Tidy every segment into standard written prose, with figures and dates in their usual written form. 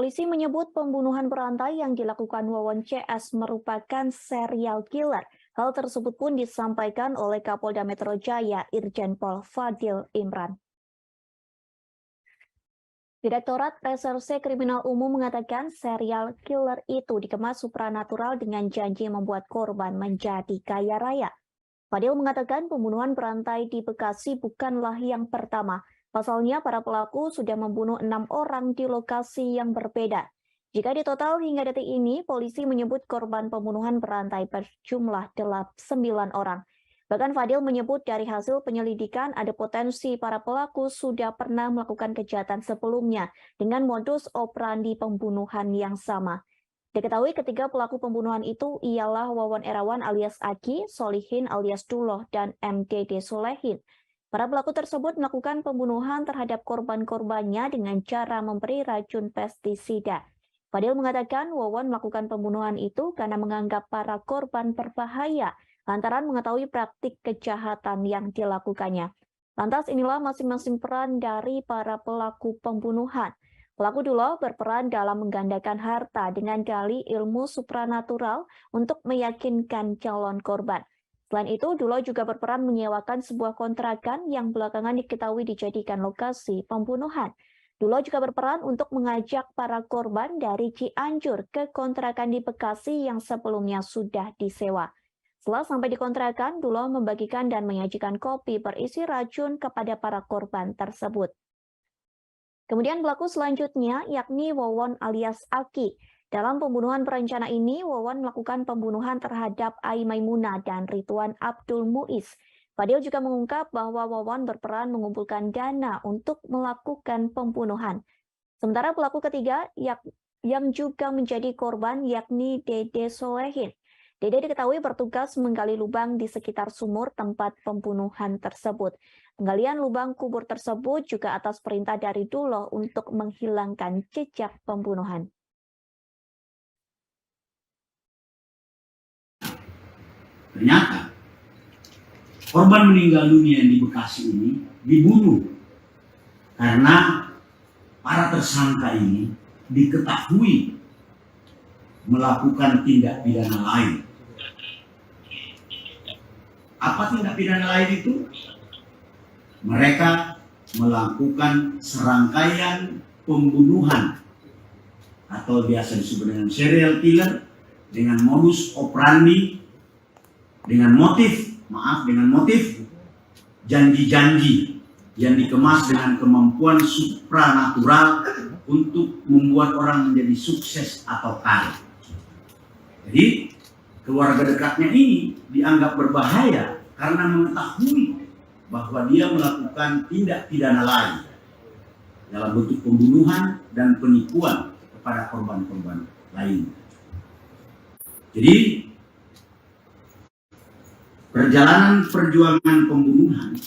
Polisi menyebut pembunuhan berantai yang dilakukan Wawon CS merupakan serial killer. Hal tersebut pun disampaikan oleh Kapolda Metro Jaya, Irjen Pol Fadil Imran. Direktorat Reserse Kriminal Umum mengatakan serial killer itu dikemas supranatural dengan janji membuat korban menjadi kaya raya. Fadil mengatakan pembunuhan berantai di Bekasi bukanlah yang pertama. Pasalnya, para pelaku sudah membunuh 6 orang di lokasi yang berbeda. Jika ditotal hingga detik ini, polisi menyebut korban pembunuhan berantai berjumlah 9 orang. Bahkan Fadil menyebut dari hasil penyelidikan ada potensi para pelaku sudah pernah melakukan kejahatan sebelumnya dengan modus operandi pembunuhan yang sama. Diketahui ketiga pelaku pembunuhan itu ialah Wawon Erawan alias Aki, Solihin alias Duloh, dan MDD Solehin. Para pelaku tersebut melakukan pembunuhan terhadap korban-korbannya dengan cara memberi racun pestisida. Fadil mengatakan Wawon melakukan pembunuhan itu karena menganggap para korban berbahaya lantaran mengetahui praktik kejahatan yang dilakukannya. Lantas inilah masing-masing peran dari para pelaku pembunuhan. Pelaku Duloh berperan dalam menggandakan harta dengan dalih ilmu supranatural untuk meyakinkan calon korban. Selain itu, Duloh juga berperan menyewakan sebuah kontrakan yang belakangan diketahui dijadikan lokasi pembunuhan. Duloh juga berperan untuk mengajak para korban dari Cianjur ke kontrakan di Bekasi yang sebelumnya sudah disewa. Setelah sampai di kontrakan, Duloh membagikan dan menyajikan kopi berisi racun kepada para korban tersebut. Kemudian pelaku selanjutnya yakni Wawon alias Aki. Dalam pembunuhan berencana ini, Wawon melakukan pembunuhan terhadap Ai Maimunah dan Ridwan Abdul Muiz. Fadil juga mengungkap bahwa Wawon berperan mengumpulkan dana untuk melakukan pembunuhan. Sementara pelaku ketiga yang juga menjadi korban yakni Dede Solehin. Dede diketahui bertugas menggali lubang di sekitar sumur tempat pembunuhan tersebut. Penggalian lubang kubur tersebut juga atas perintah dari Duloh untuk menghilangkan jejak pembunuhan. Ternyata korban meninggal dunia di Bekasi ini dibunuh karena para tersangka ini diketahui melakukan tindak pidana lain. Apa tindak pidana lain itu? Mereka melakukan serangkaian pembunuhan atau biasa disebut dengan serial killer dengan modus operandi, dengan motif janji-janji yang dikemas dengan kemampuan supranatural untuk membuat orang menjadi sukses atau kaya. Jadi keluarga dekatnya ini dianggap berbahaya karena mengetahui bahwa dia melakukan tindak pidana lain dalam bentuk pembunuhan dan penipuan kepada korban-korban lain. Jadi perjalanan perjuangan pembunuhan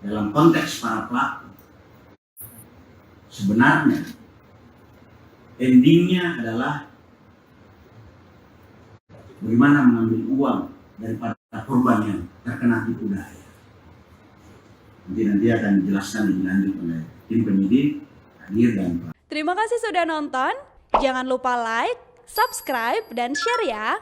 dalam konteks para pelaku sebenarnya endingnya adalah bagaimana mengambil uang daripada korban yang terkena tipu daya. Nanti akan dijelaskan lebih lanjut oleh tim penyidik, hadir dan Pak. Terima kasih sudah nonton. Jangan lupa like, subscribe, dan share ya.